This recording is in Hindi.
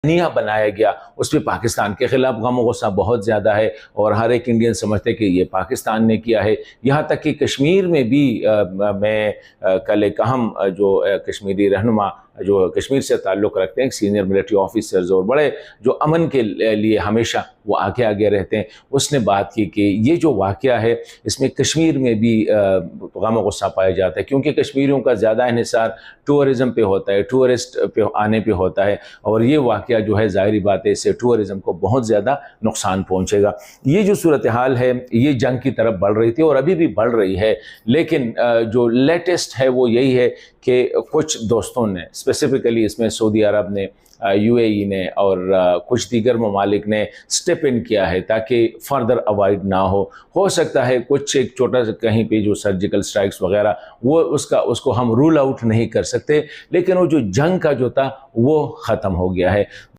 निया बनाया गया, उस पर पाकिस्तान के ख़िलाफ़ गम गुस्सा बहुत ज़्यादा है और हर एक इंडियन समझते कि ये पाकिस्तान ने किया है। यहाँ तक कि कश्मीर में भी मैं कल एक अहम जो कश्मीरी रहनुमा जो कश्मीर से ताल्लुक़ रखते हैं, सीनियर मिलिट्री ऑफिसर्स और बड़े जो अमन के लिए हमेशा वो आगे आगे रहते हैं, उसने बात की कि ये जो वाक़या है इसमें कश्मीर में भी गम गुस्सा पाया जाता है, क्योंकि कश्मीरियों का ज़्यादा इन्हिसार टूरिज़म पे होता है, टूरिस्ट पे आने पे होता है, और ये वाक़या जो है ज़ाहिरी बात है इससे टूरिज़म को बहुत ज़्यादा नुकसान पहुँचेगा। ये जो सूरत हाल है ये जंग की तरफ बढ़ रही थी और अभी भी बढ़ रही है, लेकिन जो लेटेस्ट है वो यही है कि कुछ दोस्तों ने स्पेसिफ़िकली इसमें सऊदी अरब ने, यूएई ने और कुछ दीगर ममालिक ने स्टेप इन किया है ताकि फर्दर अवॉइड ना हो सकता है कुछ एक छोटा सा कहीं पे जो सर्जिकल स्ट्राइक्स वगैरह वो उसको हम रूल आउट नहीं कर सकते, लेकिन वो जो जंग का जो था वो ख़त्म हो गया है।